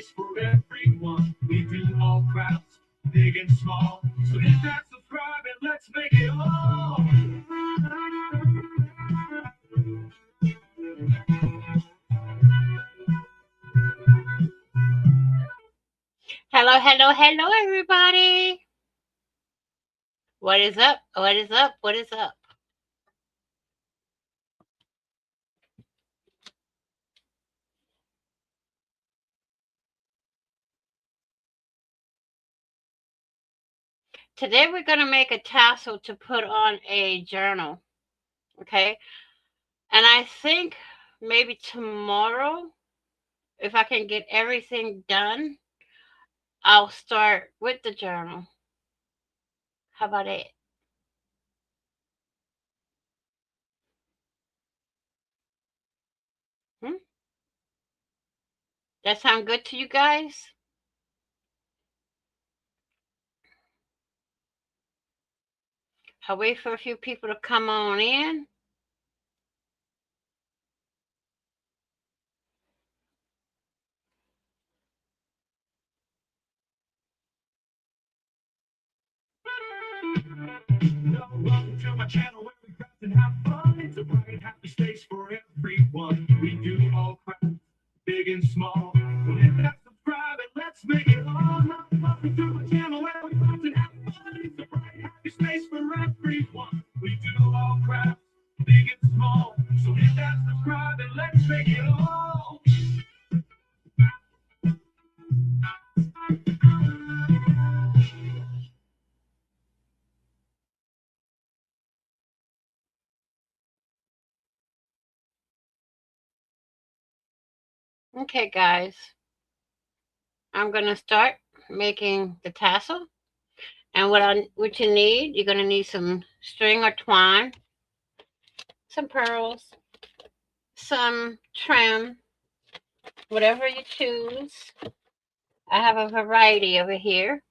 for everyone. We do all crowds, big and small. So hit that subscribe and let's make it all. Hello, hello, hello, everybody. What is up? What is up? What is up? Today we're going to make a tassel to put on a journal, okay? And I think maybe tomorrow, if I can get everything done, I'll start with the journal. How about it? Hmm? That sound good to you guys? I'll wait for a few people to come on in. Welcome to my channel where we craft and have fun. It's a bright, happy space for everyone. We do all crafts, big and small. So hit that subscribe and let's make it all. Welcome to my channel where we craft and have fun. It's a bright, happy space for everyone. We do all crafts, big and small. So hit that subscribe and let's make it all. Okay, guys. I'm going to start making the tassel. And what you need, you're going to need some string or twine, some pearls, some trim, whatever you choose. I have a variety over here.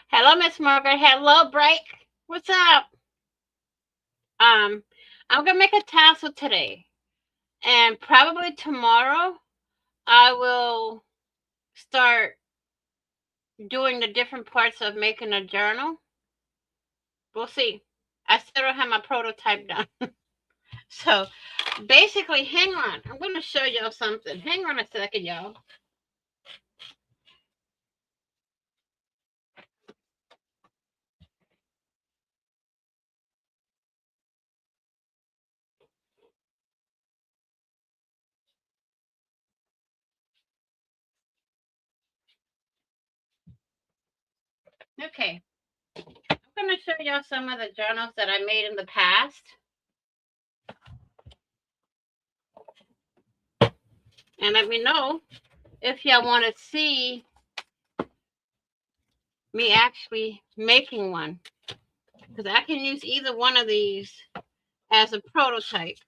Hello, Miss Margaret. Hello, Break. What's up? I'm gonna make a tassel today, and probably tomorrow I will start doing the different parts of making a journal. We'll see. I still don't have my prototype done. So basically, hang on. I'm going to show y'all something. Hang on a second, y'all. Okay. I'm going to show y'all some of the journals that I made in the past. And let me know if y'all want to see me actually making one. Because I can use either one of these as a prototype.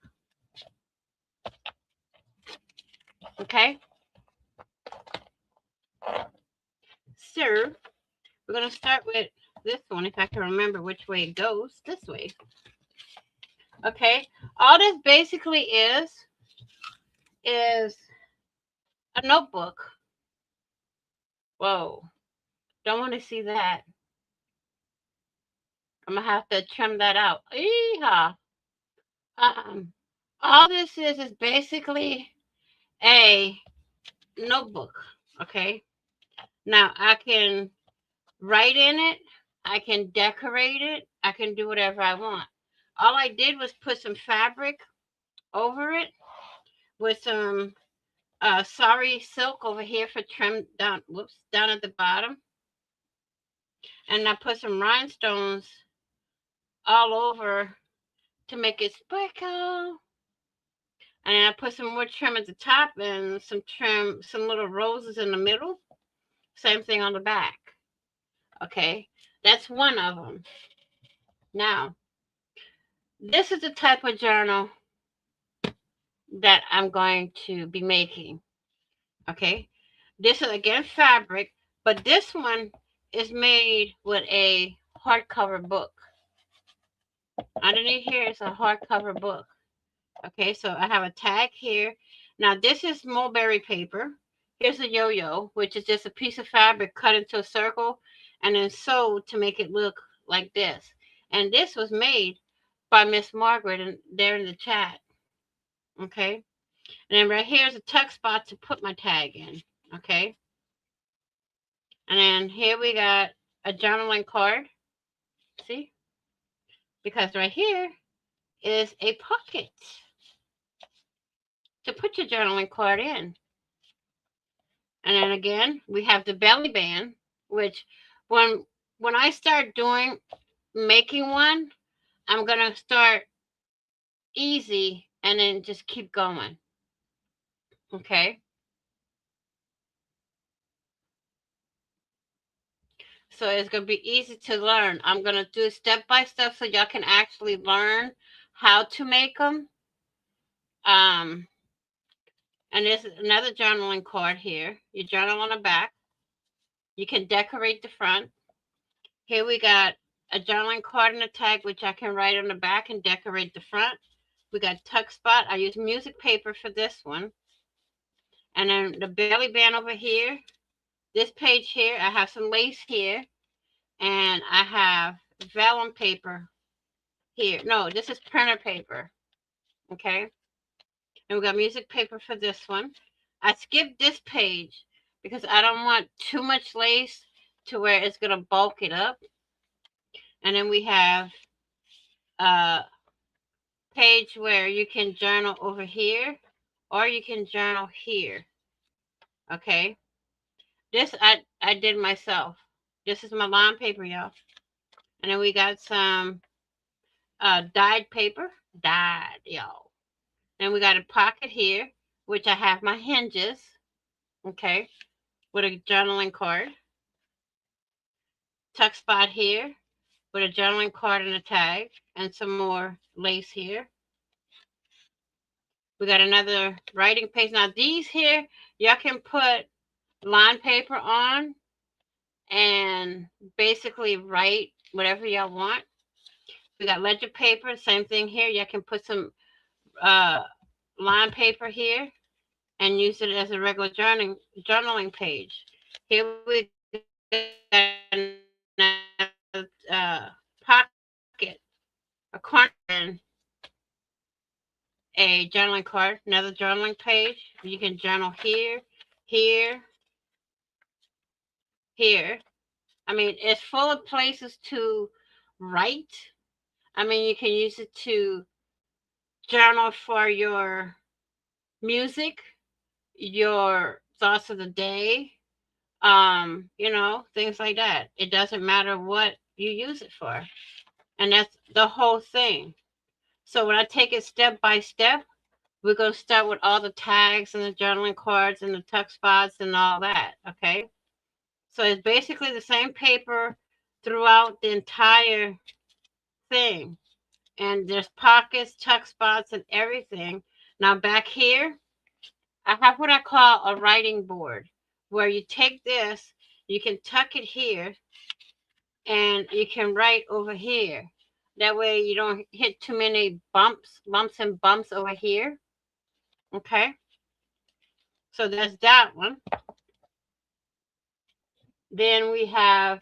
Okay? So, we're going to start with this one, if I can remember which way it goes. This way. Okay? All this basically is a notebook. Whoa. Don't want to see that. I'm going to have to trim that out. Yeehaw. All this is basically a notebook. Okay? Now, I can write in it. I can decorate it. I can do whatever I want. All I did was put some fabric over it with some sari silk over here for trim down, down at the bottom. And I put some rhinestones all over to make it sparkle. And then I put some more trim at the top and some little roses in the middle. Same thing on the back. Okay, that's one of them. Now, this is the type of journal that I'm going to be making. Okay, this is again fabric, but this one is made with a hardcover book. Underneath here is a hardcover book. Okay, so I have a tag here. Now this is mulberry paper. Here's a yo-yo, which is just a piece of fabric cut into a circle and then sewed to make it look like this. And this was made by Miss Margaret and there in the chat. Okay, and then right here is a tuck spot to put my tag in. Okay, and then here we got a journaling card. See, because right here is a pocket to put your journaling card in. And then again, we have the belly band, which when I start doing making one, I'm gonna start easy and then just keep going. Okay. So it's gonna be easy to learn. I'm gonna do step by step so y'all can actually learn how to make them. Um, and there's another journaling card here. You journal on the back. You can decorate the front. Here we got a journaling card and a tag, which I can write on the back and decorate the front. We got tuck spot. I use music paper for this one. And then the belly band over here. This page here, I have some lace here. And I have vellum paper here. No, this is printer paper. Okay. And we got music paper for this one. I skipped this page because I don't want too much lace to where it's going to bulk it up. And then we have a page where you can journal over here or you can journal here. Okay. This I did myself. This is my line paper, y'all. And then we got some dyed paper. Dyed, y'all. And we got a pocket here, which I have my hinges. Okay. With a journaling card. Tuck spot here with a journaling card and a tag. And some more lace here. We got another writing page. Now these here, y'all can put line paper on and basically write whatever y'all want. We got ledger paper, same thing here. Y'all can put some uh, line paper here and use it as a regular journaling page. Here we got another pocket, a corner, and a journaling card, another journaling page. You can journal here, here, here. I mean, it's full of places to write. I mean, you can use it to journal for your music, your thoughts of the day, things like that. It doesn't matter what you use it for. And that's the whole thing. So when I take it step by step, we're going to start with all the tags and the journaling cards and the tuck spots and all that. Okay. So it's basically the same paper throughout the entire thing. And there's pockets, tuck spots, and everything. Now back here, I have what I call a writing board, where you take this, you can tuck it here, and you can write over here. That way you don't hit too many lumps and bumps over here. Okay, so that's that one. Then we have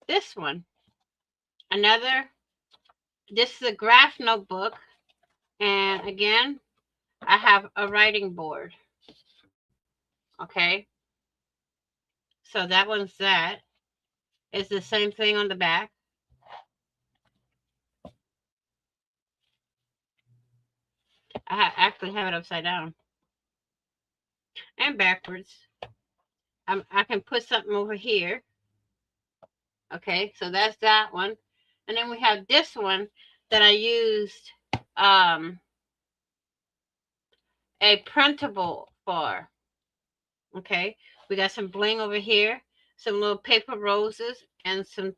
this one. This is a graph notebook. And again, I have a writing board. Okay, so that one's that. It's the same thing on the back. Actually have it upside down and backwards. I can put something over here. Okay, so that's that one. And then we have this one that I used a printable for. Okay, we got some bling over here. some little paper roses, and some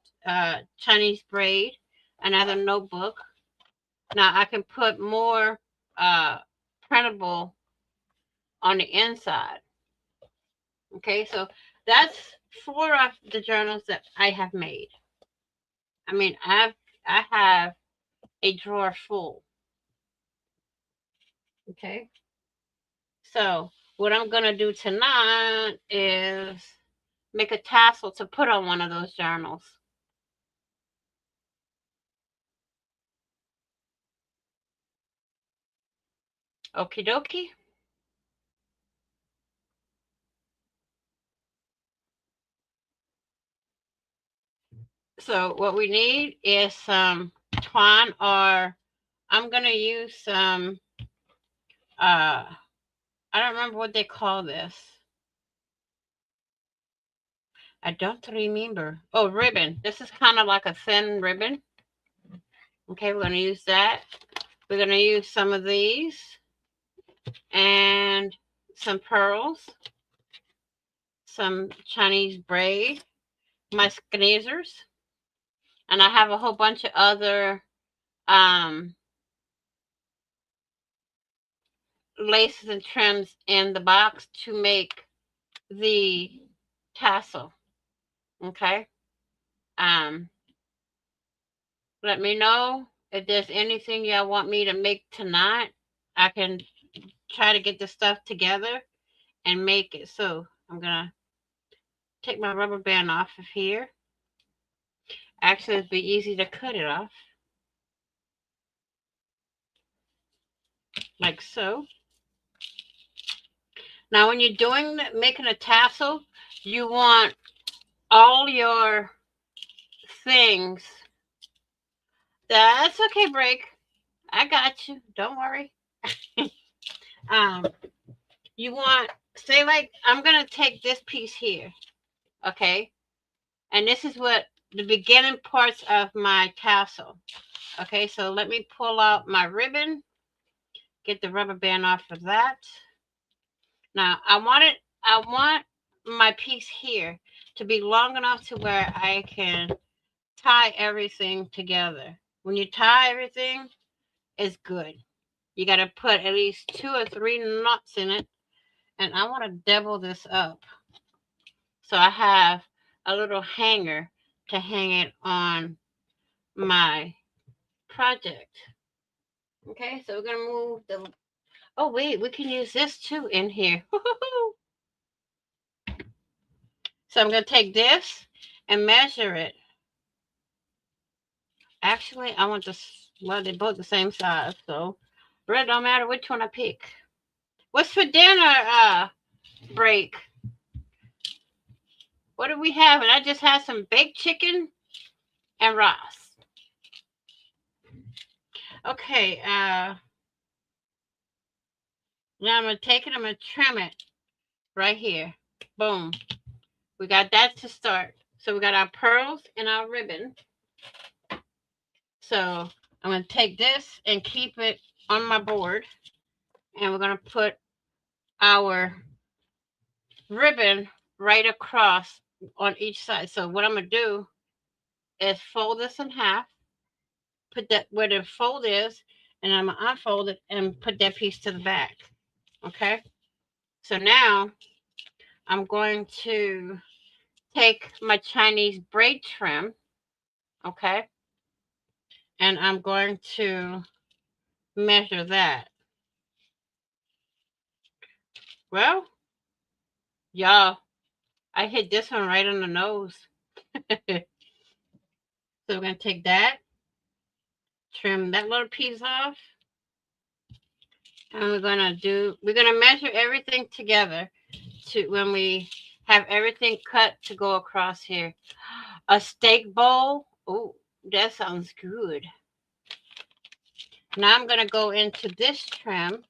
Chinese braid, another notebook. Now I can put more printable on the inside. Okay, so that's 4 of the journals that I have made. I mean, I have a drawer full. Okay, so what I'm gonna do tonight is make a tassel to put on one of those journals. Okie dokie. So what we need is some twine, or I'm gonna use some I don't remember what they call this. I don't remember. Oh, ribbon. This is kind of like a thin ribbon. Okay, we're gonna use that. We're gonna use some of these and some pearls, some Chinese braid, my skeezers, and I have a whole bunch of other um, laces and trims in the box to make the tassel. Okay. Um, Let me know if there's anything y'all want me to make tonight. I can try to get the stuff together and make it. So I'm gonna take my rubber band off of here. Actually, it'd be easy to cut it off, like so. Now, when you're making a tassel, you want all your things. That's okay, break. I got you. Don't worry. um, you want, say, like, I'm gonna take this piece here, okay, and this is what the beginning parts of my tassel. Okay, so let me pull out my ribbon, get the rubber band off of that. Now I want my piece here to be long enough to where I can tie everything together. When you tie everything, it's good. You got to put at least 2 or 3 knots in it. And I want to double this up. So I have a little hanger to hang it on my project. Okay, so we're going to move the... Oh, wait, we can use this too in here. So I'm going to take this and measure it. Actually, I want this... Well, they're both the same size, so it really don't matter which one I pick. What's for dinner, break? What do we have? And I just had some baked chicken and rice. Okay, now I'm going to take it, I'm going to trim it right here. Boom. We got that to start. So we got our pearls and our ribbon. So I'm going to take this and keep it on my board. And we're going to put our ribbon right across on each side. So what I'm going to do is fold this in half, put that where the fold is, and I'm going to unfold it and put that piece to the back. Okay? So now I'm going to take my Chinese braid trim, okay, and I'm going to measure that. Well, y'all, I hit this one right on the nose. So we're going to take that, trim that little piece off, and we're going to measure everything together to when we have everything cut to go across here. A steak bowl. Oh, that sounds good. Now I'm going to go into this trim.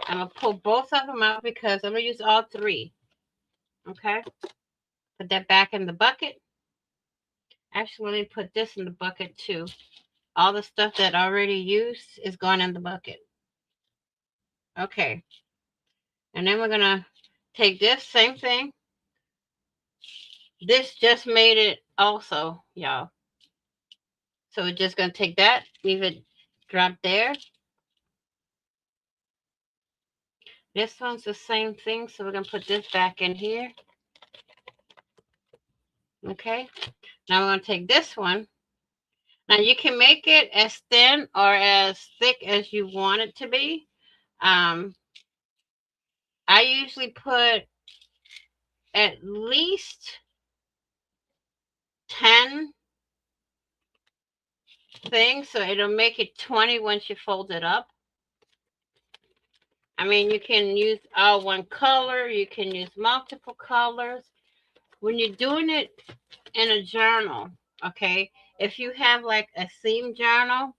I'm going to pull both of them out because I'm going to use all 3. Okay. Put that back in the bucket. Actually, let me put this in the bucket too. All the stuff that I already used is going in the bucket. Okay. And then we're going to take this same thing. This just made it also, y'all. So we're just going to take that, leave it drop there. This one's the same thing, so we're going to put this back in here. Okay. Now we're going to take this one. Now you can make it as thin or as thick as you want it to be. I usually put at least 10 things, so it'll make it 20 once you fold it up. I mean, you can use all one color, you can use multiple colors. When you're doing it in a journal, okay, if you have like a theme journal,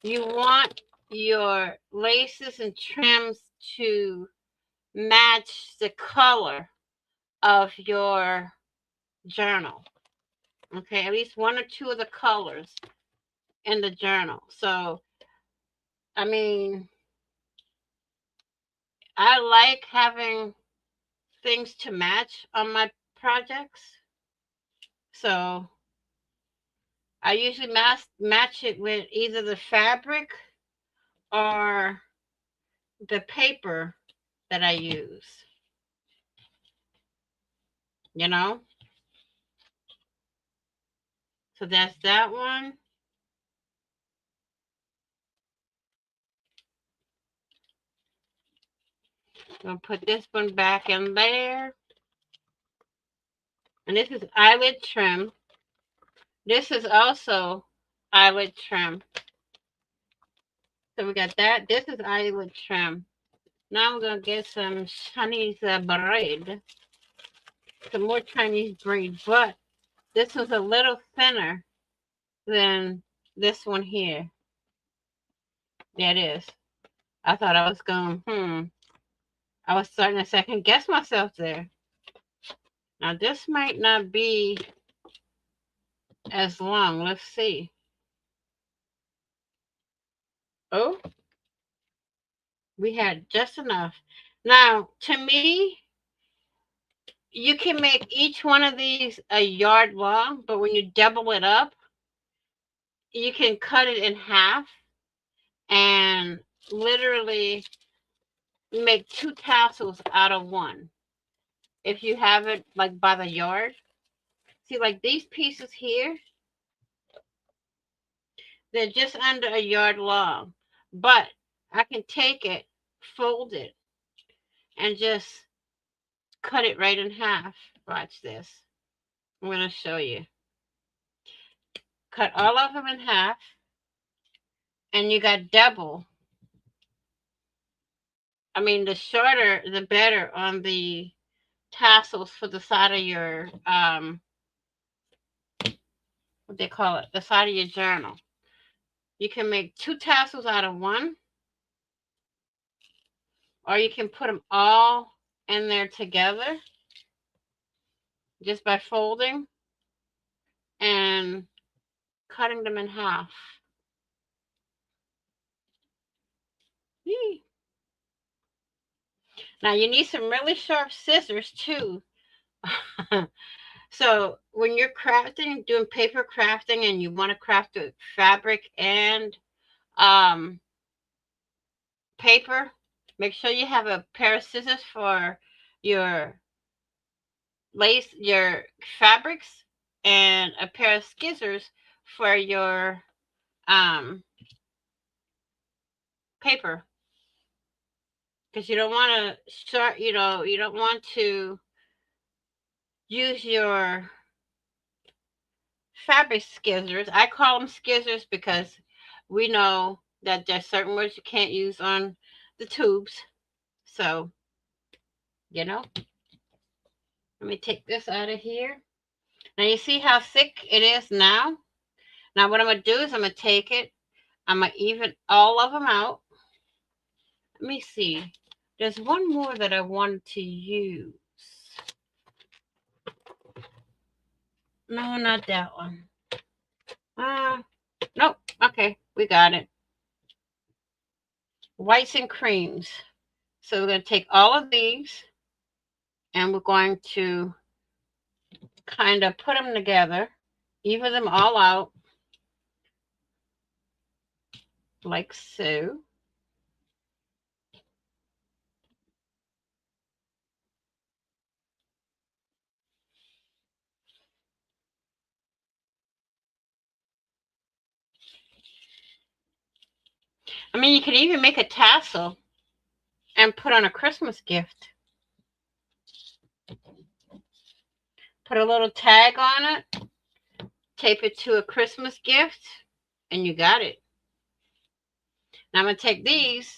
you want your laces and trims to match the color of your journal. Okay, at least one or two of the colors in the journal. So, I mean, I like having things to match on my projects. So, I usually match it with either the fabric or the paper that I use. You know? So that's that one. I'm going to put this one back in there. And this is eyelid trim. This is also eyelid trim. So we got that. This is eyelid trim. Now we're going to get some Chinese braid. Some more Chinese braid. But this was a little thinner than this one here. There it is. I thought I was going, I was starting to second guess myself there. Now this might not be as long. Let's see. Oh, we had just enough. Now, to me, you can make each one of these a yard long, but when you double it up, you can cut it in half and literally make 2 tassels out of one. If you have it like by the yard. See, like these pieces here, they're just under a yard long. But I can take it, fold it, and just cut it right in half. Watch this. I'm going to show you. Cut all of them in half, and you got double. I mean, the shorter, the better on the tassels for the side of your, what they call it, the side of your journal. You can make 2 tassels out of one, or you can put them all in there together just by folding and cutting them in half. Yee. Now you need some really sharp scissors too. So when you're crafting, doing paper crafting, and you want to craft with fabric and paper, make sure you have a pair of scissors for your lace, your fabrics, and a pair of scissors for your paper, because you don't want to start, you don't want to use your fabric scissors. I call them scissors because we know that there's certain words you can't use on the tubes. So, let me take this out of here. Now you see how thick it is now? Now what I'm going to do is I'm going to take it. I'm going to even all of them out. Let me see. There's one more that I wanted to use. No, not that one. Nope. Okay, we got it. Whites and creams. So we're going to take all of these And we're going to kind of put them together, even them all out, like so. I mean, you can even make a tassel and put on a Christmas gift. Put a little tag on it, tape it to a Christmas gift, and you got it. Now I'm going to take these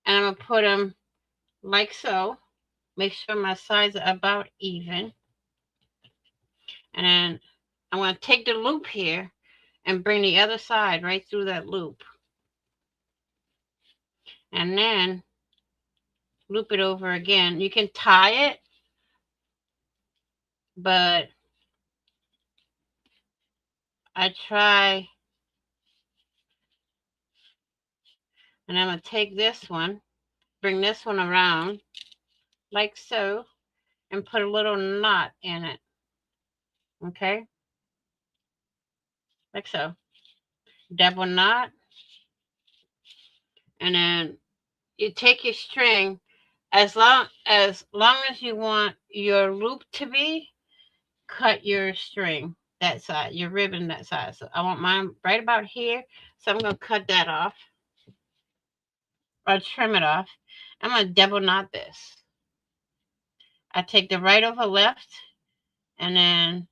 and I'm going to put them like so. Make sure my sides are about even. And then I'm going to take the loop here and bring the other side right through that loop. And then loop it over again. You can tie it, but I try, and I'm going to take this one, bring this one around like so, and put a little knot in it. Okay? Like so. Double knot. And then you take your string as long as you want your loop to be, cut your string that side, your ribbon that side. So I want mine right about here. So I'm going to cut that off or trim it off. I'm going to double knot this. I take the right over left and then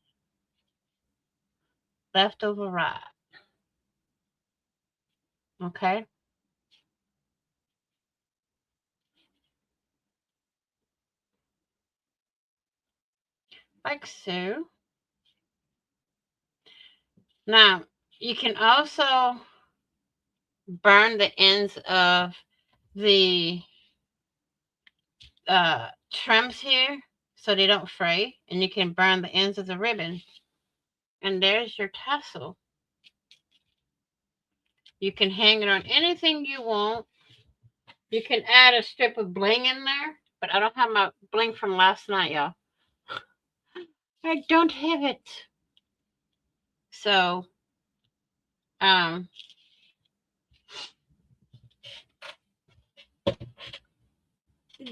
left over right. Okay. Like so. Now, you can also burn the ends of the trims here so they don't fray, and you can burn the ends of the ribbon. And there's your tassel. You can hang it on anything you want. You can add a strip of bling in there, but I don't have my bling from last night, y'all. I don't have it. So, um,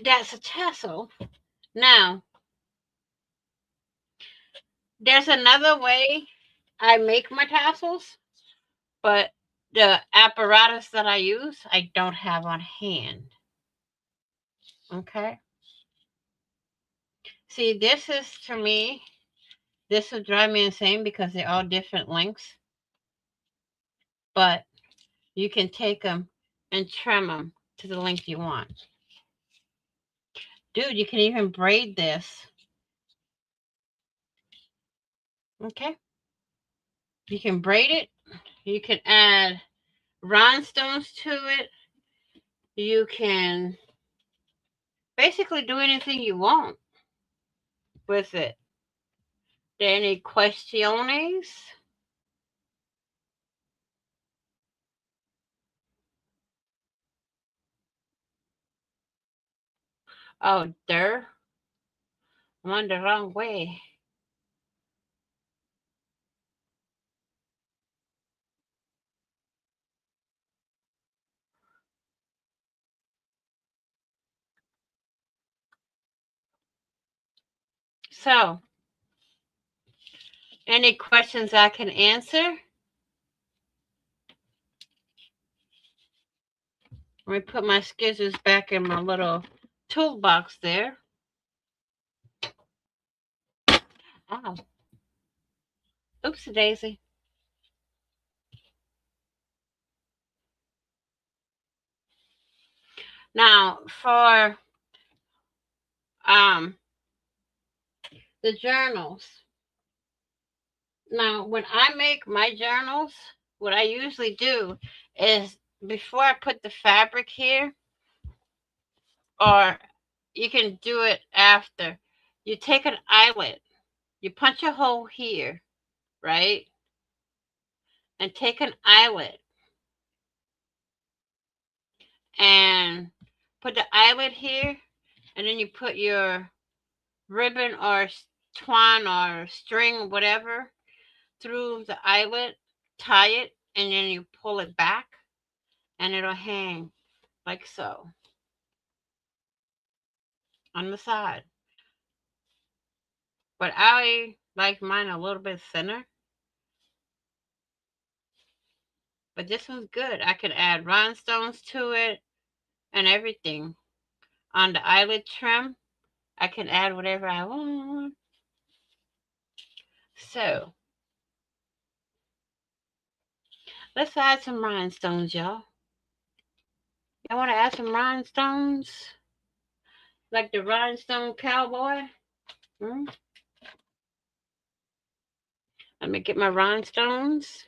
that's a tassel. Now, there's another way I make my tassels, but the apparatus that I use, I don't have on hand. Okay. See, this is, to me, this would drive me insane because they're all different lengths. But you can take them and trim them to the length you want. Dude, you can even braid this. Okay. You can braid it. You can add rhinestones to it. You can basically do anything you want with it. Any questiones? Oh, there. I'm on the wrong way. So, any questions I can answer? Let me put my scissors back in my little toolbox there. Oh, oopsie daisy. Now, for um the journals. Now, when I make my journals, what I usually do is before I put the fabric here, or you can do it after, you take an eyelet, you punch a hole here, right? And take an eyelet and put the eyelet here, and then you put your ribbon or twine or string, whatever, through the eyelet, tie it, and then you pull it back, and it'll hang like so on the side. But I like mine a little bit thinner. But this one's good. I could add rhinestones to it and everything. On the eyelid trim, I can add whatever I want. So, let's add some rhinestones, y'all. Y'all want to add some rhinestones? Like the rhinestone cowboy? Hmm? Let me get my rhinestones,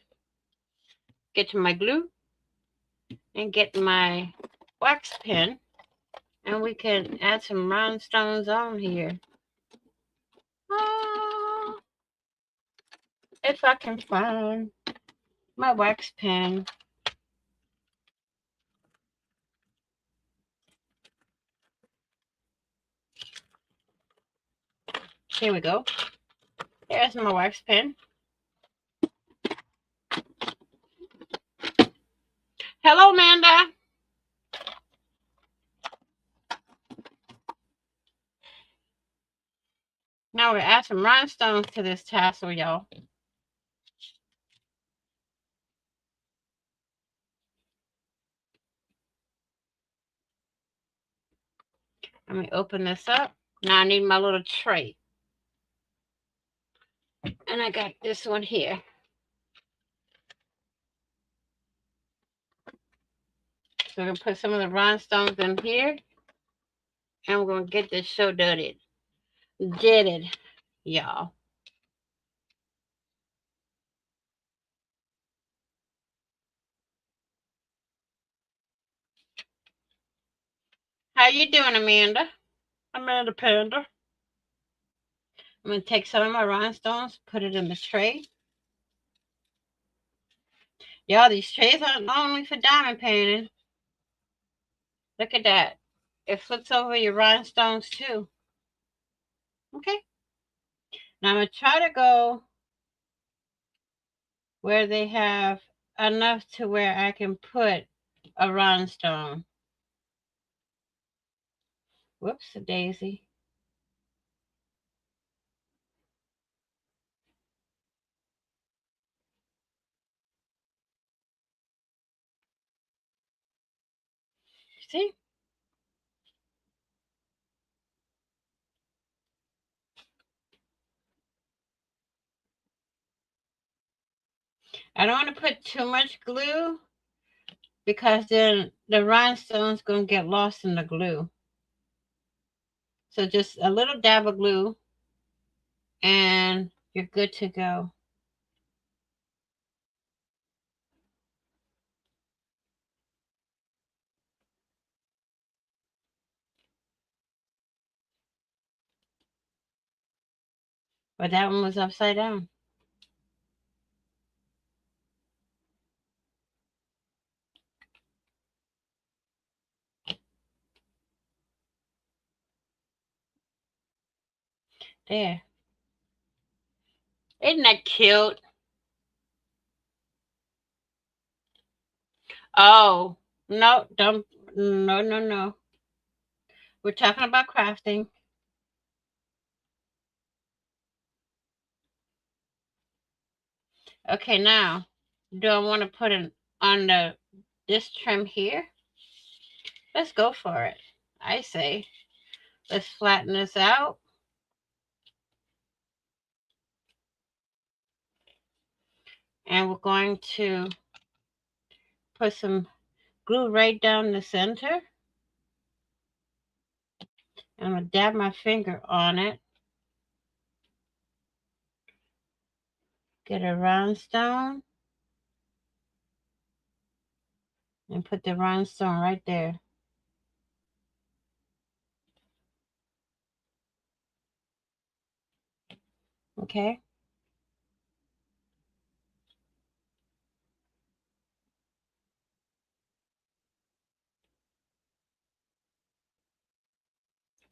get to my glue, and get my wax pen. And we can add some rhinestones on here. Ah, if I can find my wax pen. Here we go. There's my wax pen. Hello, Amanda. Now we're add some rhinestones to this tassel, y'all. Let me open this up. Now I need my little tray. And I got this one here. So we're going to put some of the rhinestones in here. And we're going to get this show dirty. Did it, y'all. How you doing, Amanda? Amanda Panda. I'm going to take some of my rhinestones, put it in the tray. Y'all, these trays aren't only for diamond painting. Look at that. It flips over your rhinestones too. Okay. Now I'm going to try to go where they have enough to where I can put a rhinestone. Whoops, a daisy. See? I don't want to put too much glue because then the rhinestone's going to get lost in the glue. So just a little dab of glue and you're good to go. But that one was upside down. There. Isn't that cute? Oh, no, don't. No, no, no. We're talking about crafting. Okay, now, do I want to put it on this trim here? Let's go for it. I say, let's flatten this out. And we're going to put some glue right down the center. I'm going to dab my finger on it. Get a rhinestone. And put the rhinestone right there. Okay.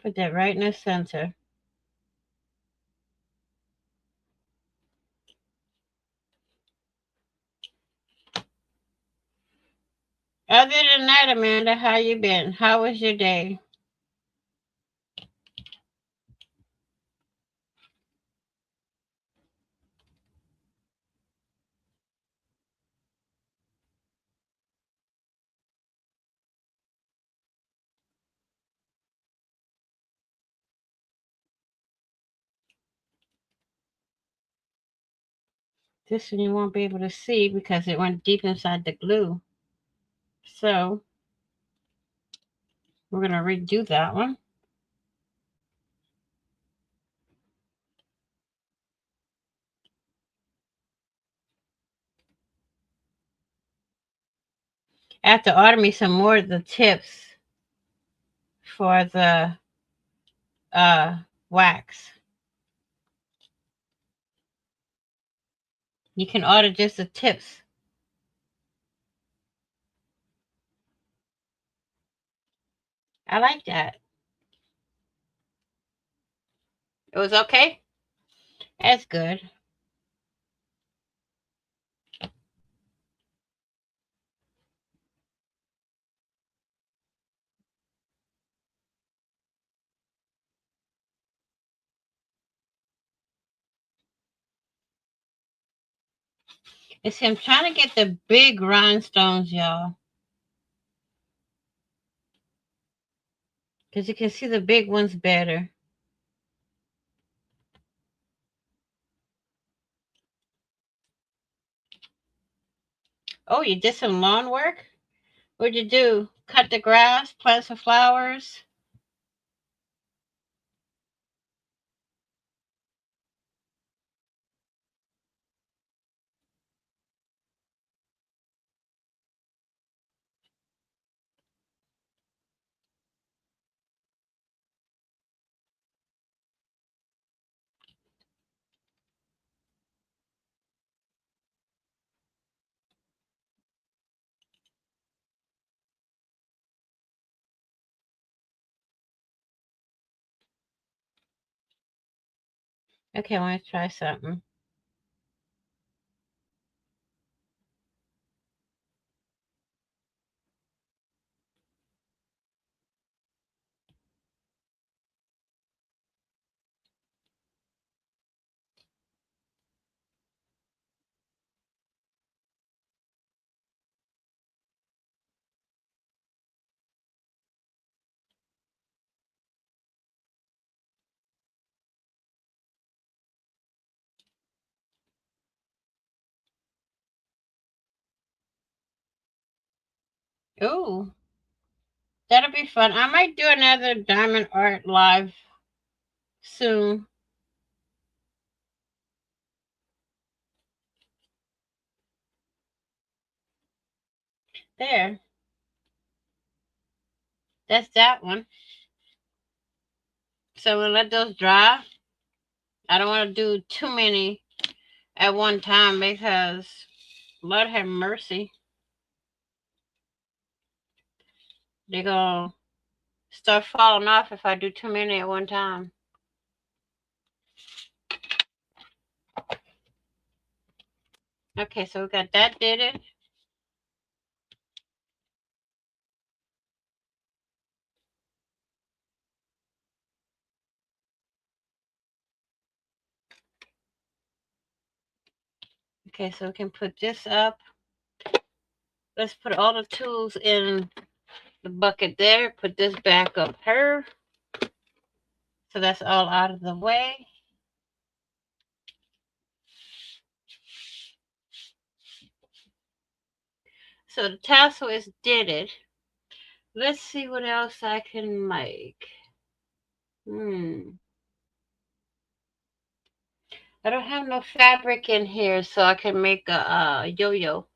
Put that right in the center. Other than that, Amanda, how you been? How was your day? This one you won't be able to see because it went deep inside the glue. So we're going to redo that one. I have to order me some more of the tips for the wax. You can order just the tips. I like that. It was okay? That's good. You see, I'm trying to get the big rhinestones, y'all. Because you can see the big ones better. Oh, you did some lawn work? What'd you do? Cut the grass, plant some flowers? Okay, I want to try something. Ooh, that'll be fun. I might do another diamond art live soon. There, that's that one. So we'll let those dry. I don't want to do too many at one time because Lord have mercy, they're gonna start falling off if I do too many at one time. Okay, so we got that did it. Okay, so we can put this up. Let's put all the tools in the bucket there. Put this back up here. So that's all out of the way. So the tassel is did it. Let's see what else I can make. I don't have no fabric in here, so I can make a yo-yo.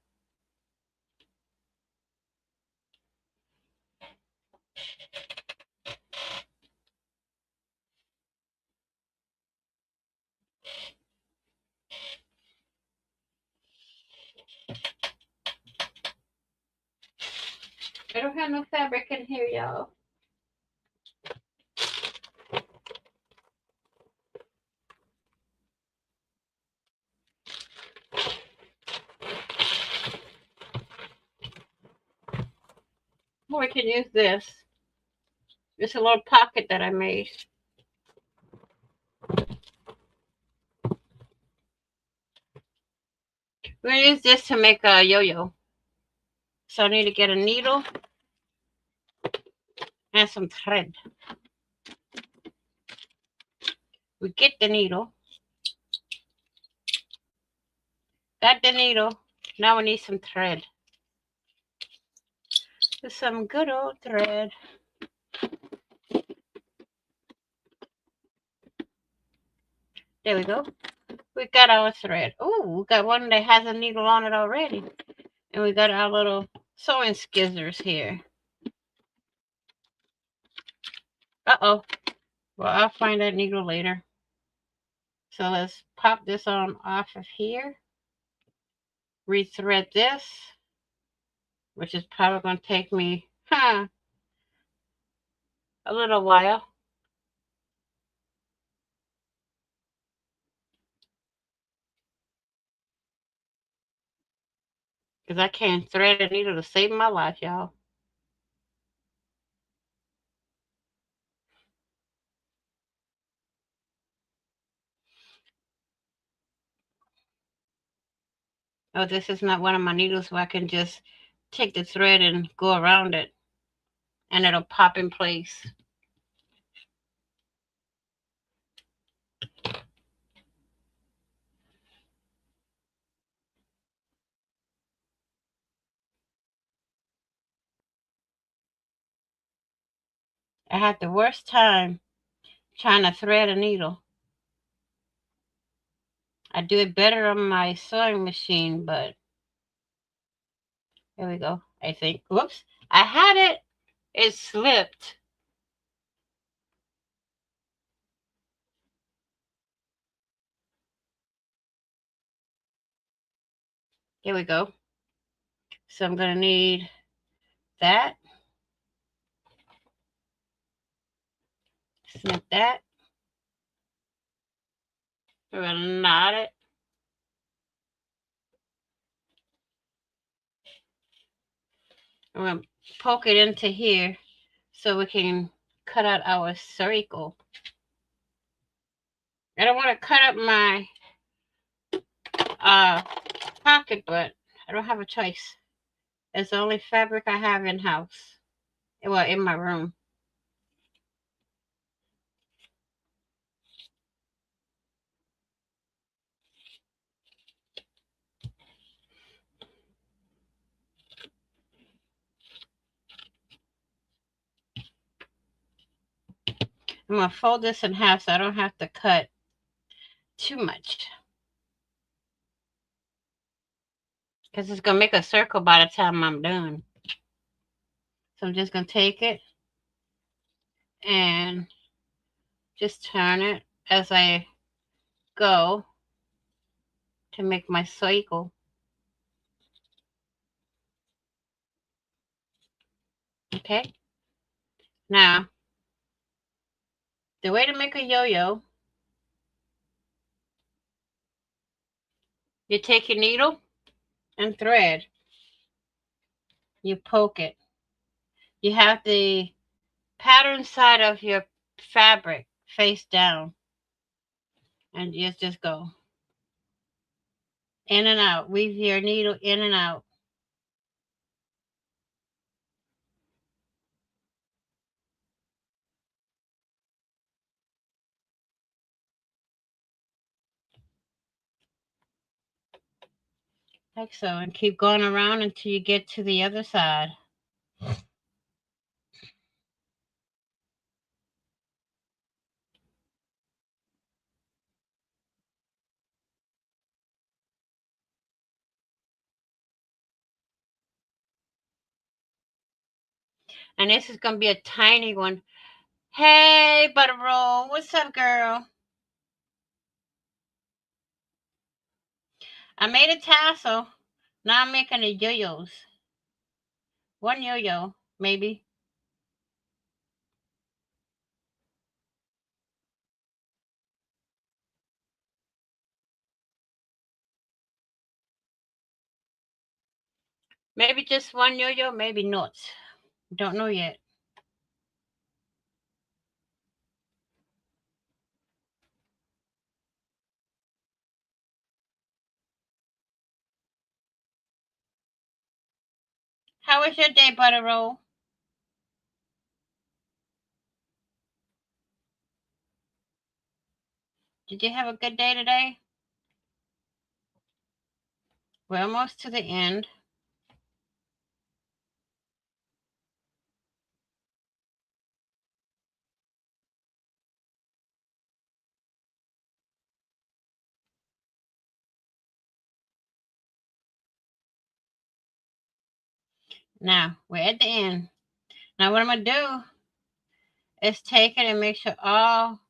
I don't have no fabric in here, y'all. we can use this. It's a little pocket that I made. We're going to use this to make a yo-yo. So I need to get a needle and some thread. We get the needle. Got the needle. Now we need some thread. Some good old thread. There we go. We got our thread. Oh, we got one that has a needle on it already. And we got our little sewing scissors here. Uh-oh. Well, I'll find that needle later. So let's pop this on off of here. Rethread this, which is probably going to take me a little while. Because I can't thread a needle to save my life, y'all. Oh, this is not one of my needles where I can just take the thread and go around it. And it'll pop in place. I had the worst time trying to thread a needle. I do it better on my sewing machine, but there we go. I think. Whoops. I had it. It slipped. Here we go. So I'm going to need that. Snip that. We're going to knot it. I'm going to poke it into here so we can cut out our circle. I don't want to cut up my pocket, but I don't have a choice. It's the only fabric I have in house. Well, in my room. I'm going to fold this in half so I don't have to cut too much. Because it's going to make a circle by the time I'm done. So I'm just going to take it and just turn it as I go to make my circle. Okay. Now, the way to make a yo-yo, you take your needle and thread. You poke it. You have the pattern side of your fabric face down. And you just go in and out. Weave your needle in and out. Like so. And keep going around until you get to the other side. And this is going to be a tiny one. Hey, Butter Roll. What's up, girl? I made a tassel. Now I'm making the yo-yos. One yo-yo, maybe. Maybe just one yo-yo, maybe not. Don't know yet. How was your day, Butter Roll? Did you have a good day today? We're almost to the end. Now, we're at the end. Now, what I'm going to do is take it and make sure all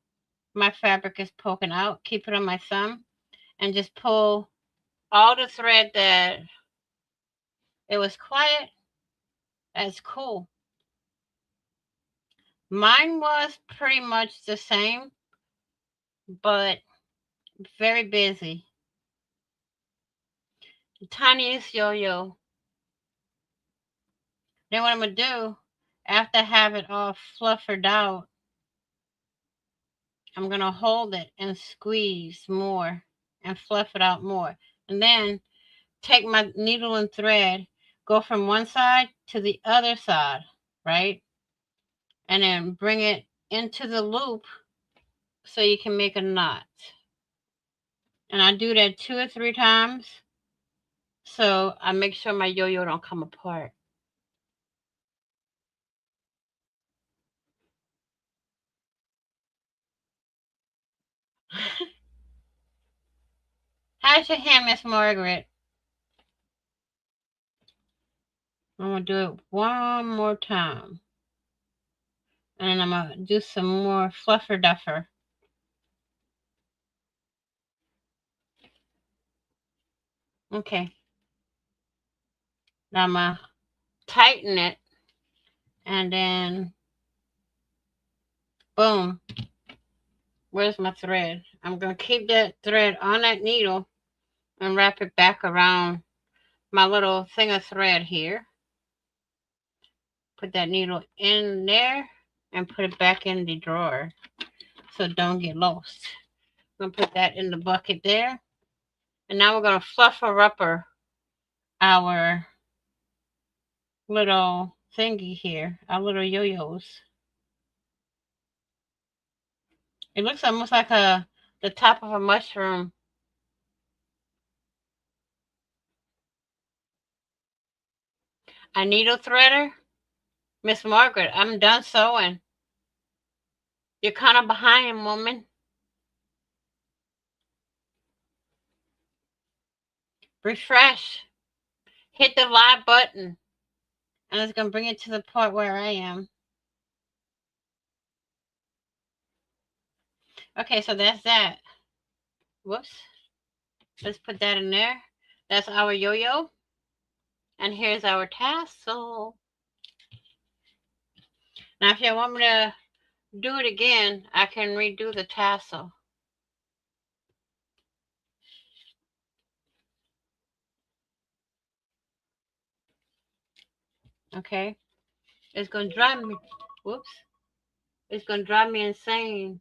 my fabric is poking out. Keep it on my thumb and just pull all the thread that it was quiet. That's cool. Mine was pretty much the same, but very busy. The tiniest yo-yo. Then what I'm going to do, after I have it all fluffered out, I'm going to hold it and squeeze more and fluff it out more. And then take my needle and thread, go from one side to the other side, right? And then bring it into the loop so you can make a knot. And I do that 2 or 3 times so I make sure my yo-yo don't come apart. How's your hand, Miss Margaret? I'm going to do it one more time. And then I'm going to do some more fluffer duffer. Okay. Now I'm going to tighten it. And then, boom. Where's my thread? I'm going to keep that thread on that needle and wrap it back around my little thing of thread here. Put that needle in there and put it back in the drawer so it don't get lost. I'm going to put that in the bucket there. And now we're going to fluffer upper our little thingy here, our little yo-yos. It looks almost like the top of a mushroom. A needle threader? Miss Margaret, I'm done sewing. You're kind of behind, woman. Refresh. Hit the live button. And it's going to bring it to the part where I am. Okay, so that's that. Whoops. Let's put that in there. That's our yo-yo. And here's our tassel. Now, if you want me to do it again, I can redo the tassel. Okay? It's going to drive me. Whoops. It's going to drive me insane.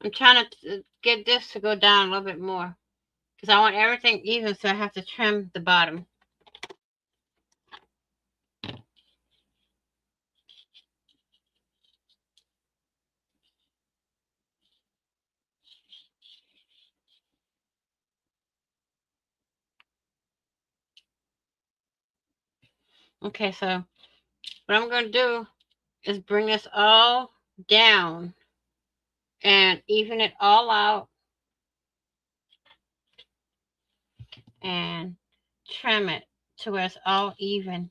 I'm trying to get this to go down a little bit more because I want everything even, so I have to trim the bottom. Okay, so what I'm going to do is bring this all down and even it all out and trim it to where it's all even.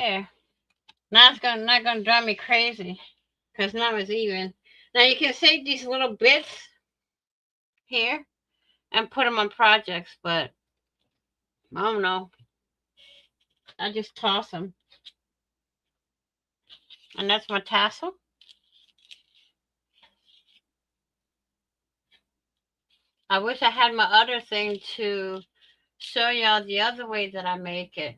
There. Now it's not gonna drive me crazy because now it's even. Now you can save these little bits here and put them on projects, but I don't know. I just toss them. And that's my tassel. I wish I had my other thing to show y'all the other way that I make it.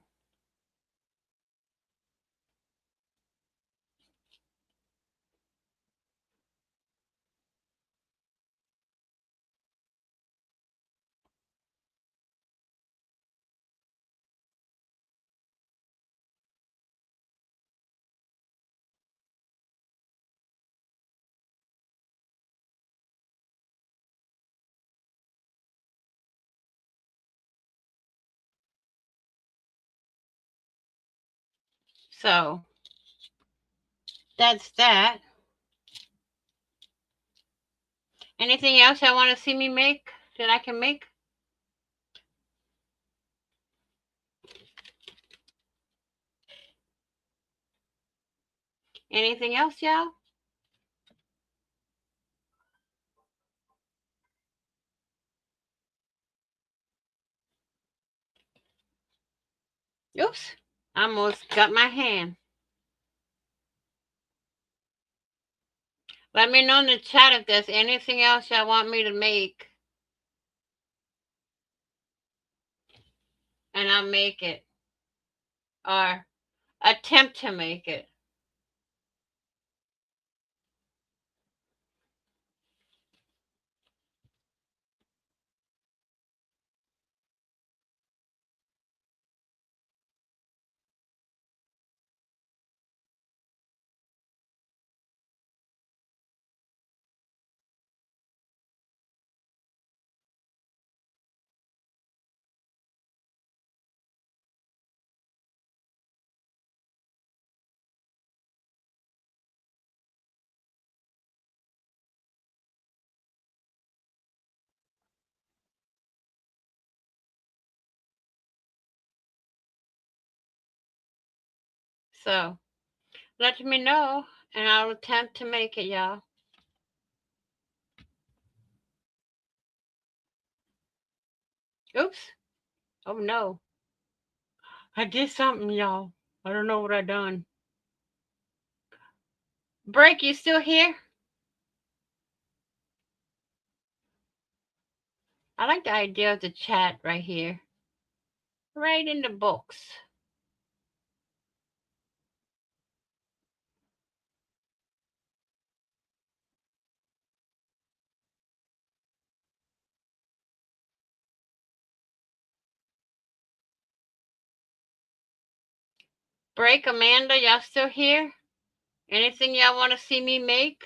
So that's that. Anything else y'all want to see me make that I can make? Anything else, y'all? Oops. I almost got my hand. Let me know in the chat if there's anything else y'all want me to make. And I'll make it. Or attempt to make it. So let me know and I'll attempt to make it, y'all. Oops. Oh no. I did something, y'all. I don't know what I done. Break, you still here? I like the idea of the chat right here. Right in the books. Break, Amanda, y'all still here? Anything y'all want to see me make?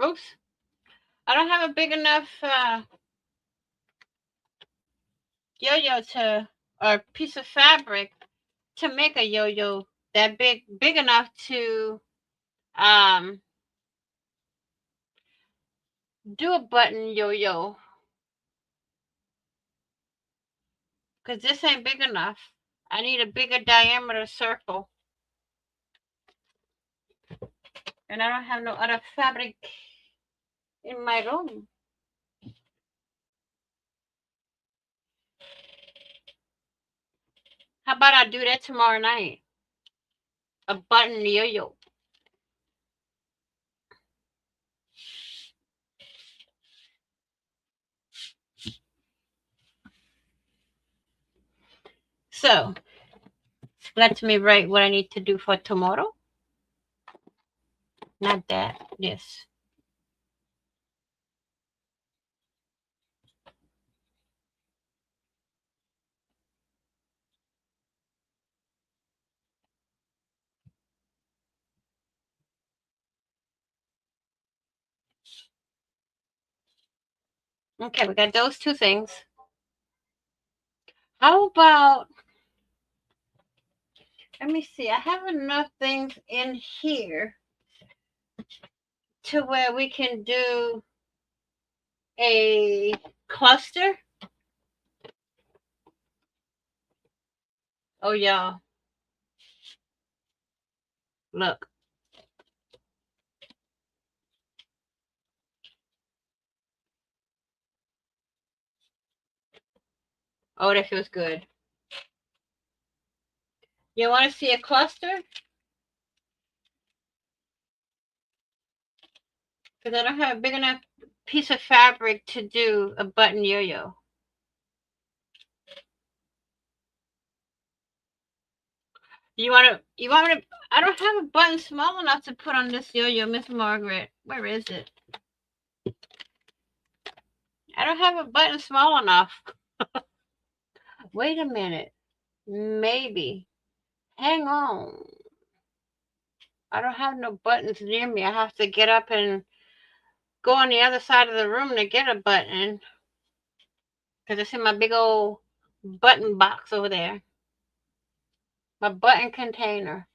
Oops. I don't have a big enough yo-yo to, or piece of fabric to make a yo-yo that big enough to um do a button yo-yo, because this ain't big enough. I need a bigger diameter circle, and I don't have no other fabric in my room. How about I do that tomorrow night? A button yo-yo. So let me write what I need to do for tomorrow. Not that. This. Okay, we got those two things. How about, let me see, I have enough things in here to where we can do a cluster. Oh, y'all, look. Oh, that feels good. You want to see a cluster? Because I don't have a big enough piece of fabric to do a button yo-yo. You want me to, I don't have a button small enough to put on this yo-yo, Miss Margaret. Where is it? I don't have a button small enough. Wait a minute. Maybe. Hang on. I don't have no buttons near me. I have to get up and go on the other side of the room to get a button. Because it's in my big old button box over there. My button container.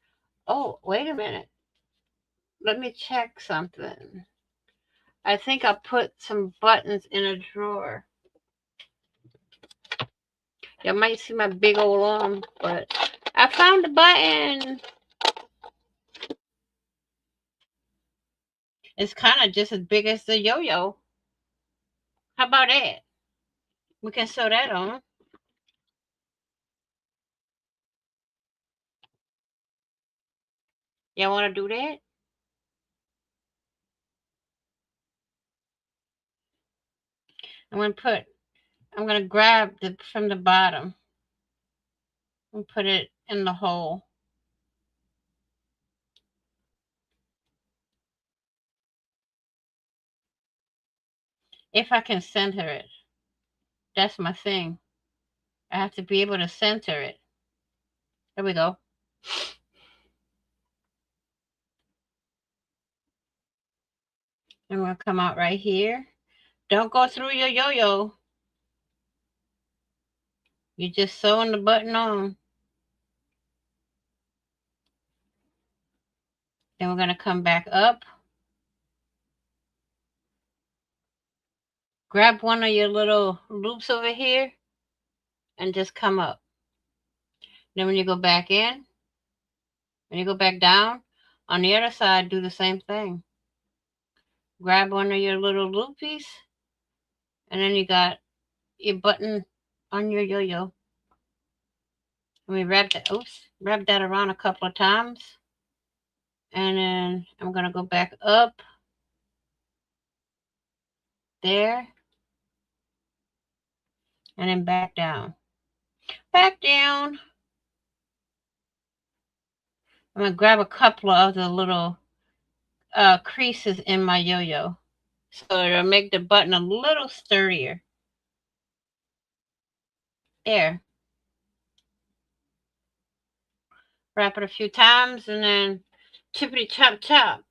Oh, wait a minute. Let me check something. I think I put some buttons in a drawer. You might see my big old arm, but I found the button. It's kind of just as big as the yo-yo. How about that? We can sew that on. Y'all want to do that? I'm gonna grab the from the bottom and put it in the hole. If I can center it. That's my thing. I have to be able to center it. There we go. I'm gonna come out right here. Don't go through your yo-yo. You're just sewing the button on. Then we're gonna come back up. Grab one of your little loops over here and just come up. Then when you go back in, when you go back down, on the other side, do the same thing. Grab one of your little loopies, and then you got your button on your yo-yo. And we wrap that around a couple of times. And then I'm gonna go back up there and then back down. Back down. I'm gonna grab a couple of the little creases in my yo-yo. So it'll make the button a little sturdier. There. Wrap it a few times and then chippity chop chop.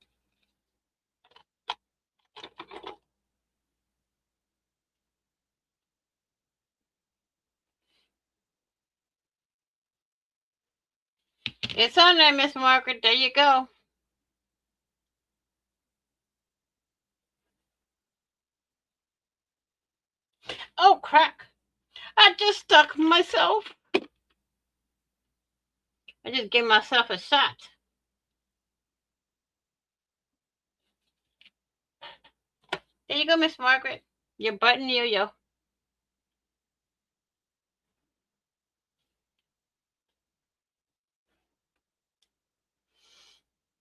It's on there, Miss Margaret. There you go. Oh, crack. I just stuck myself. I just gave myself a shot. There you go, Miss Margaret. Your button yo-yo.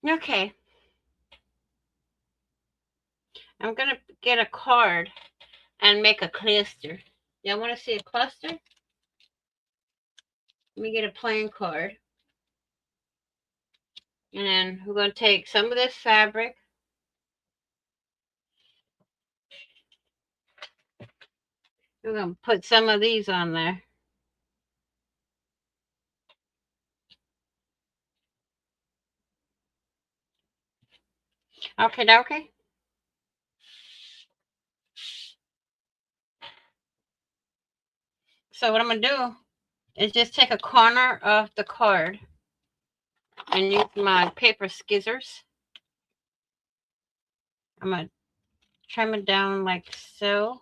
Okay. I'm going to get a card and make a cluster. Y'all want to see a cluster? Let me get a plain card. And then we're going to take some of this fabric. We're going to put some of these on there. Okay. So what I'm going to do is just take a corner of the card and use my paper scissors. I'm going to trim it down like so.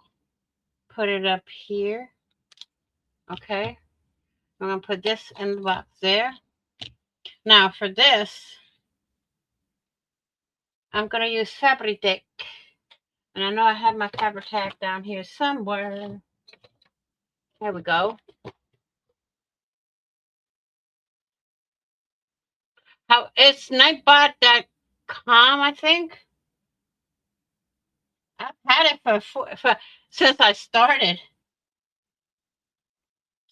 Put it up here. Okay. I'm going to put this in the box there. Now for this, I'm going to use Fabri-Tac. And I know I have my Fabri-Tac down here somewhere. There we go. How it's Nightbot.com, I think. I've had it for since I started.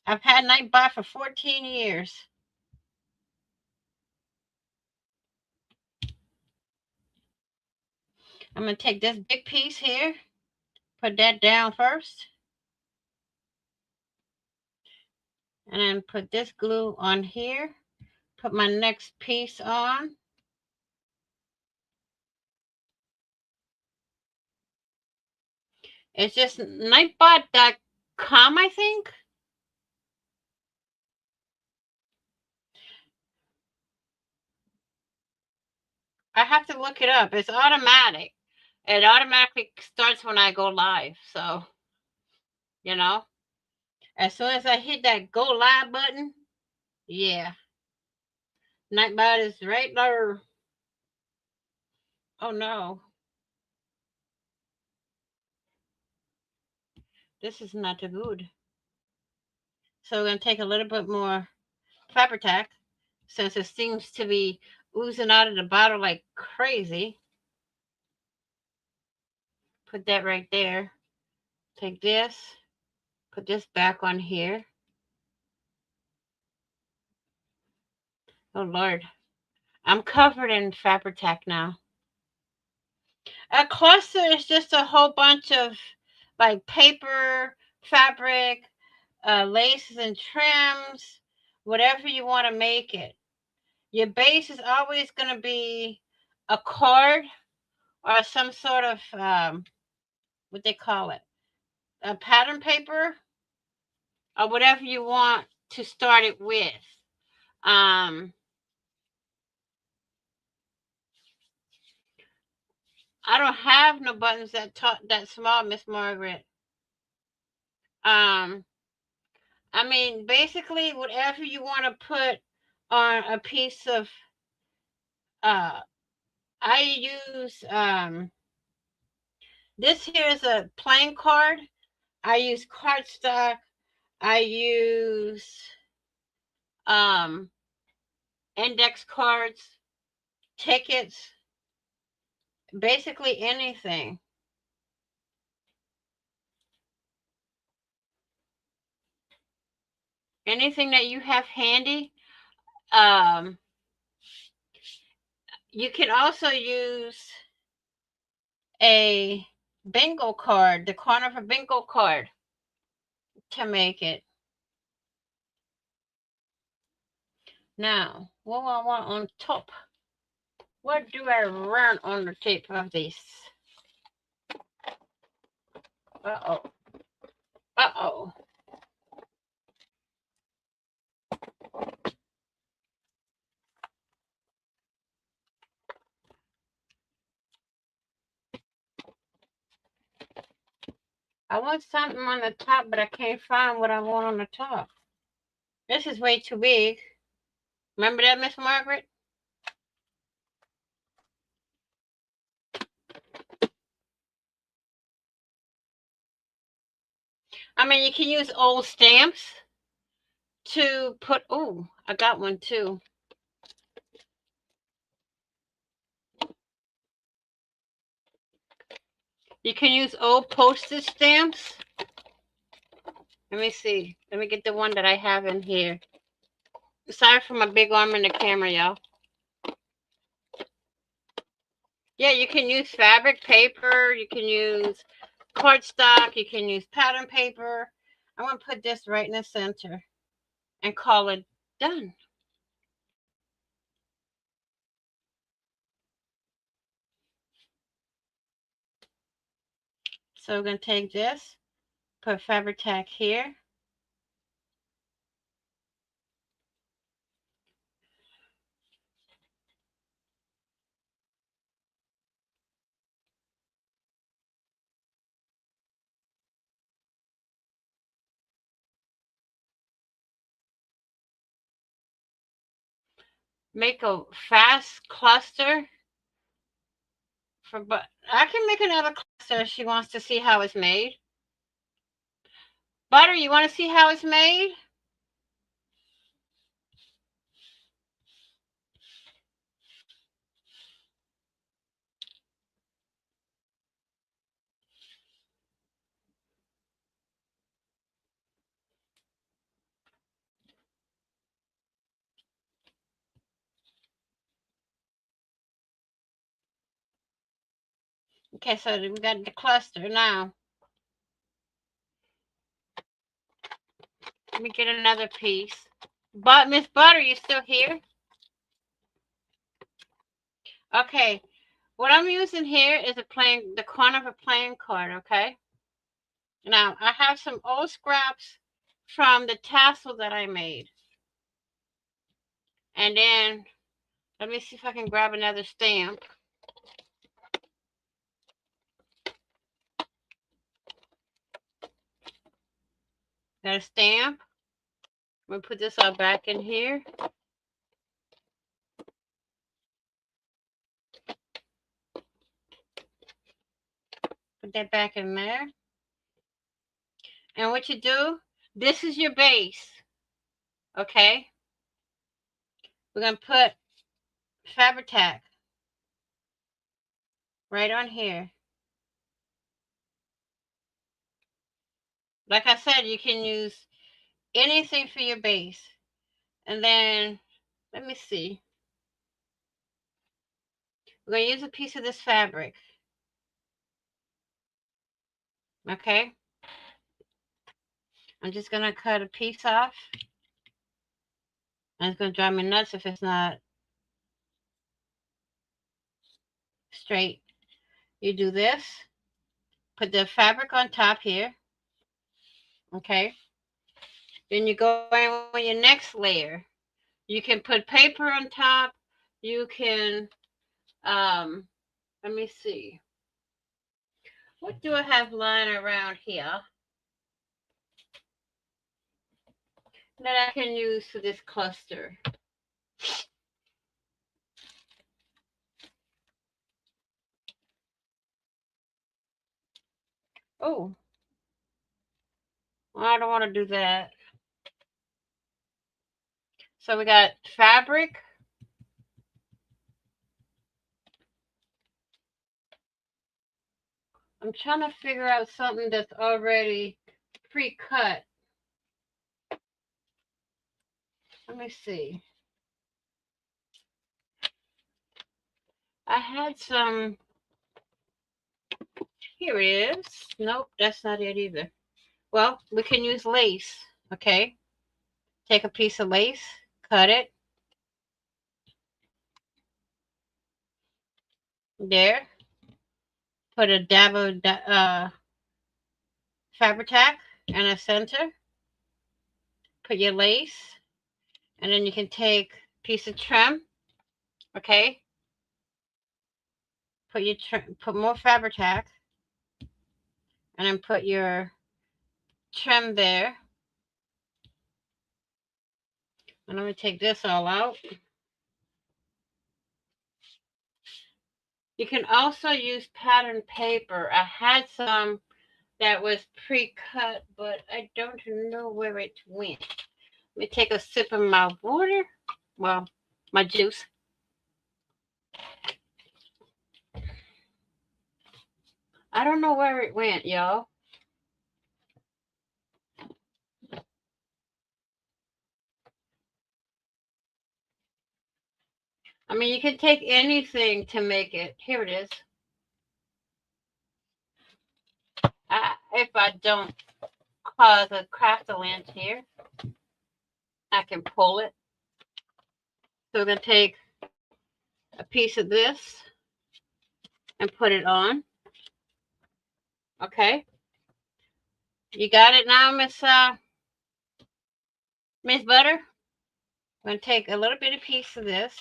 I've had Nightbot for 14 years. I'm going to take this big piece here, put that down first, and then put this glue on here, put my next piece on. It's just Nightbot.com, I think. I have to look it up. It's automatic. It automatically starts when I go live. So, you know, as soon as I hit that go live button, yeah, Nightbot is right there. Oh no, this is not too good. So we're going to take a little bit more Fabri-Tac since it seems to be oozing out of the bottle like crazy. Put that right there. Take this, put this back on here. Oh Lord, I'm covered in Fabri-Tac now. A cluster is just a whole bunch of like paper, fabric, laces and trims, whatever you want to make it. Your base is always going to be a card or some sort of what they call it, a pattern paper or whatever you want to start it with. Um, I don't have no buttons that small, Miss Margaret. Um, I mean, basically, whatever you want to put on a piece of, uh, I use, this here is a plain card. I use cardstock. I use, um, index cards, tickets, basically anything. Anything that you have handy. Um, you can also use a bingo card, the corner of a bingo card to make it. Now, what do I want on top? What do I run on the tip of this? Uh-oh. Uh-oh. I want something on the top, but I can't find what I want on the top. This is way too big. Remember that, Miss Margaret? I mean, you can use old stamps to put. Oh, I got one too. You can use old postage stamps. Let me see. Let me get the one that I have in here. Sorry for my big arm in the camera, y'all. Yeah, you can use fabric paper. You can use cardstock. You can use pattern paper. I'm going to put this right in the center and call it done. So we're going to take this, put fabric tack here. Make a fast cluster but I can make another cluster if she wants to see how it's made. Butter, you want to see how it's made? Okay, so we got the cluster now. Let me get another piece. But Miss Butter, you still here? Okay. What I'm using here is the corner of a playing card, okay? Now, I have some old scraps from the tassel that I made. And then, let me see if I can grab another stamp. Got a stamp. I'm going to put this all back in here. Put that back in there. And what you do, this is your base. Okay? We're going to put fabric tack right on here. Like I said, you can use anything for your base. And then, let me see. We're going to use a piece of this fabric. Okay? I'm just going to cut a piece off. And it's going to drive me nuts if it's not straight. You do this. Put the fabric on top here. Okay? Then you go in with your next layer. You can put paper on top. You can, let me see. What do I have lying around here that I can use for this cluster? Oh, I don't want to do that. So we got fabric. I'm trying to figure out something that's already pre-cut. Let me see. I had some. Here it is. Nope, that's not it either. Well, we can use lace. Okay. Take a piece of lace, cut it. There. Put a dab of fabric tack in the center. Put your lace. And then you can take a piece of trim. Okay. Put more fabric tack. and then put your trim there. And let me take this all out. You can also use pattern paper. I had some that was pre-cut, but I don't know where it went. Let me take a sip of my water. Well, my juice. I don't know where it went, y'all. I mean, you can take anything to make it. Here it is. If I don't cause a crackling here, I can pull it. So we're going to take a piece of this and put it on. Okay. You got it now, Miss Butter? I'm going to take a little bitty piece of this,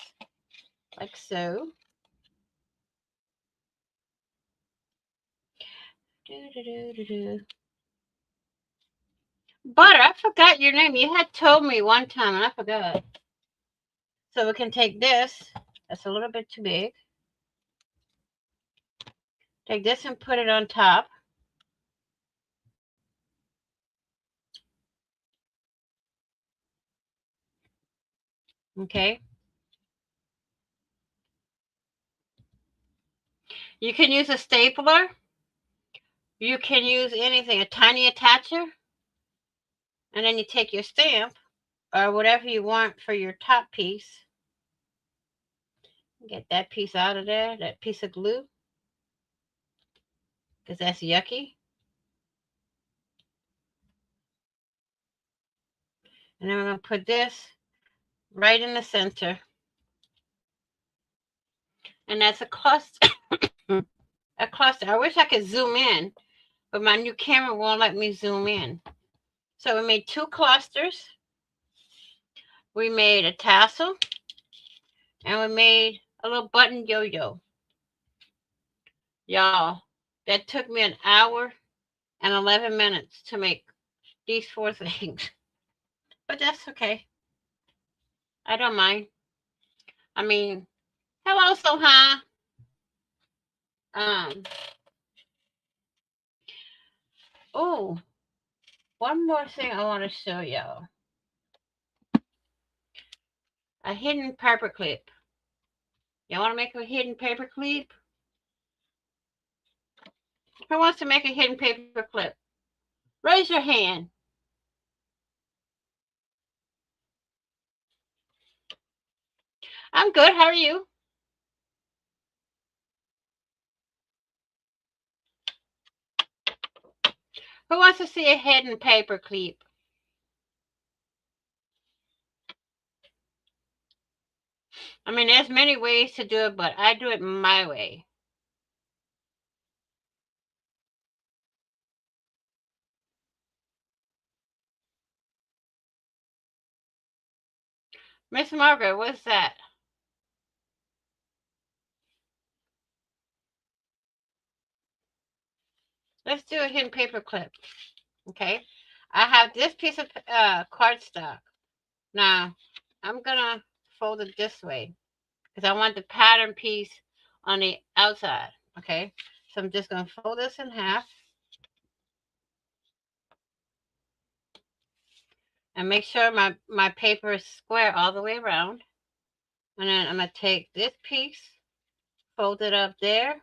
like so. Butter, I forgot your name. You had told me one time and I forgot. So we can take this. That's a little bit too big. Take this and put it on top. Okay. You can use a stapler. You can use anything, a tiny attacher. And then you take your stamp or whatever you want for your top piece. Get that piece out of there, that piece of glue, because that's yucky. And then we're going to put this right in the center. And that's a cluster. A cluster. I wish I could zoom in, but my new camera won't let me zoom in. So we made 2 clusters. We made a tassel. And we made a little button yo-yo. Y'all, that took me an hour and 11 minutes to make these 4 things. But that's okay. I don't mind. I mean, hello, Soha. Oh, one more thing I want to show y'all. A hidden paper clip. Y'all want to make a hidden paper clip? Who wants to make a hidden paper clip? Raise your hand. I'm good. How are you? Who wants to see a hidden paper clip? I mean, there's many ways to do it, but I do it my way. Miss Margaret, what's that? Let's do a hidden paper clip. Okay. I have this piece of cardstock. Now, I'm going to fold it this way because I want the pattern piece on the outside. Okay. So I'm just going to fold this in half. And make sure my paper is square all the way around. And then I'm going to take this piece, fold it up there.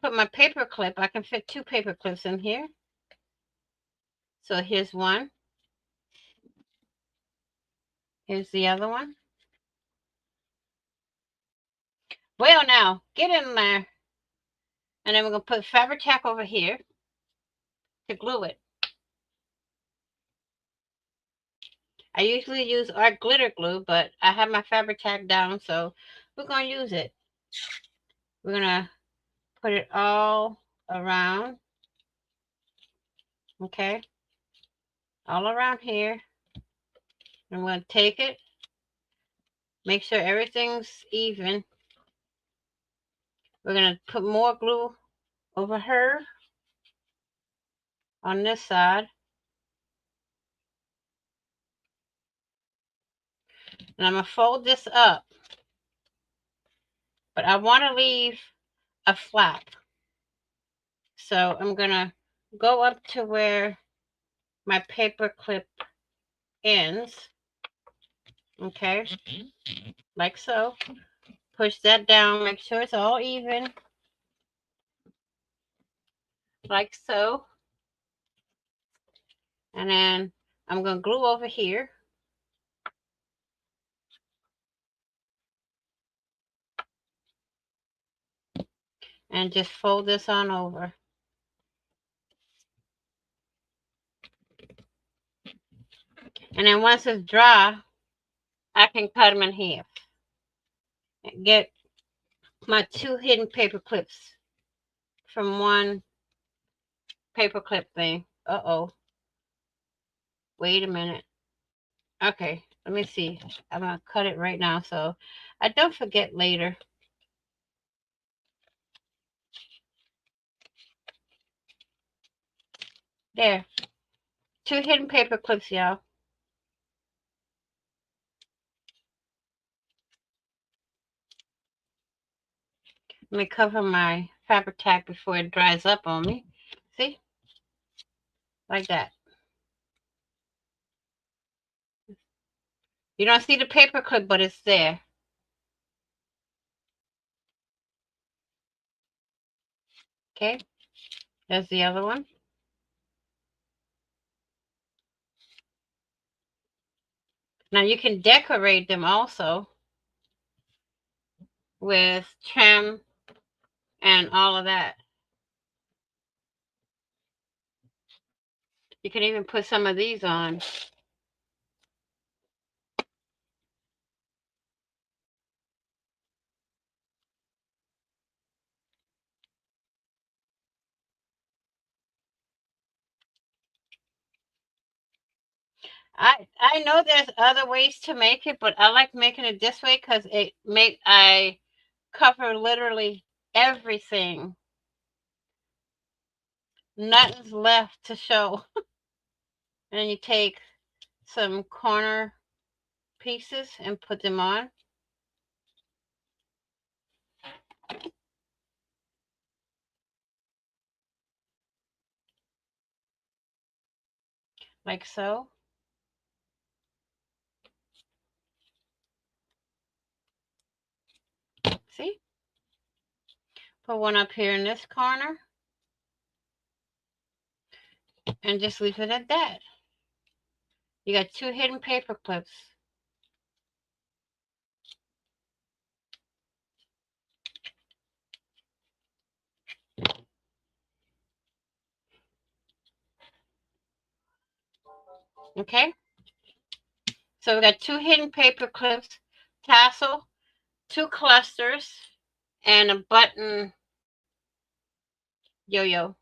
Put my paper clip. I can fit 2 paper clips in here. So here's one. Here's the other one. Well, now, get in there. And then we're going to put fabric tack over here to glue it. I usually use art glitter glue, but I have my fabric tack down, so we're going to use it. We're going to put it all around. Okay. All around here. I'm going to take it. Make sure everything's even. We're going to put more glue over her on this side. And I'm going to fold this up. But I want to leave a flap. So I'm going to go up to where my paper clip ends. Okay. Like so. Push that down. Make sure it's all even. Like so. And then I'm going to glue over here. And just fold this on over. And then once it's dry, I can cut them in half. Get my 2 hidden paper clips from one paper clip thing. Uh-oh. Wait a minute. Okay, let me see. I'm going to cut it right now so I don't forget later. There. 2 hidden paper clips, y'all. Let me cover my fabric tack before it dries up on me. See? Like that. You don't see the paper clip, but it's there. Okay? There's the other one. Now you can decorate them also with trim and all of that. You can even put some of these on. I know there's other ways to make it, but I like making it this way because I cover literally everything. Nothing's left to show. And you take some corner pieces and put them on. Like so. See? Put one up here in this corner. And just leave it at that. You got 2 hidden paper clips. Okay? So we got 2 hidden paper clips, tassel, 2 clusters, and a button yo-yo.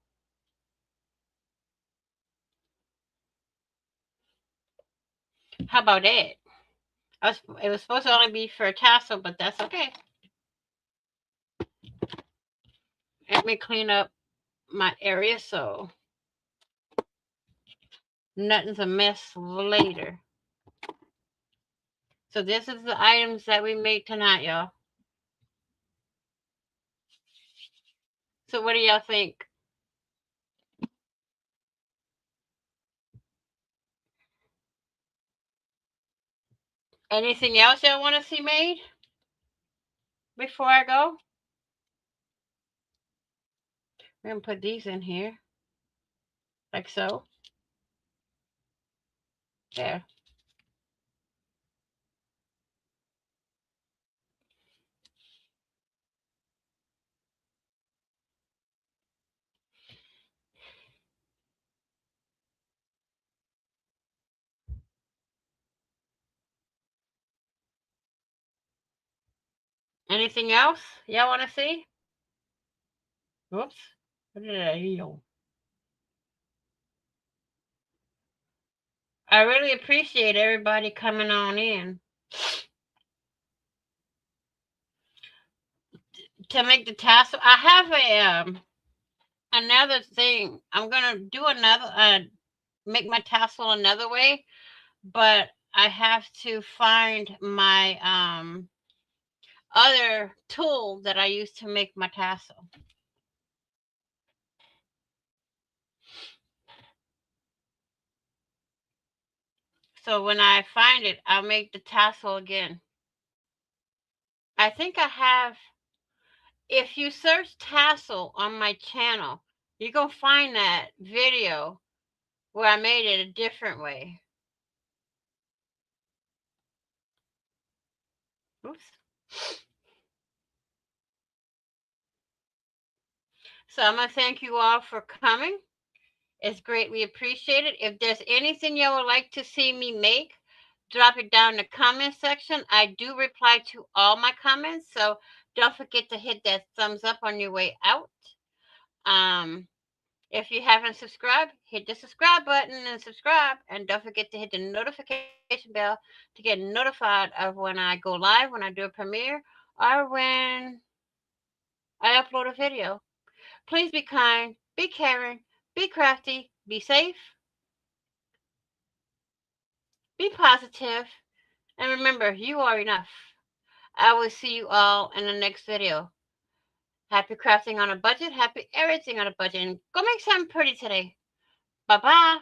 How about it? It was supposed to only be for a tassel, but that's okay. Let me clean up my area so nothing's a mess later. So this is the items that we made tonight, y'all. So what do y'all think? Anything else y'all want to see made before I go? We're going to put these in here. Like so. There. Anything else y'all want to see? Whoops. What did I heal? I really appreciate everybody coming on in. to make the tassel. I have a another thing. I'm gonna do another make my tassel another way, but I have to find my other tool that I use to make my tassel. So when I find it, I'll make the tassel again. I think I have. If you search tassel on my channel, you're gonna find that video where I made it a different way. Oops. So I'm gonna thank you all for coming. It's greatly appreciated. If there's anything you would like to see me make, drop it down in the comment section. I do reply to all my comments, so don't forget to hit that thumbs up on your way out. Um, if you haven't subscribed, hit the subscribe button and subscribe. And don't forget to hit the notification bell to get notified of when I go live, when I do a premiere, or when I upload a video. Please be kind, be caring, be crafty, be safe, be positive, and remember, you are enough. I will see you all in the next video. Happy crafting on a budget, happy everything on a budget, and go make something pretty today. Bye bye.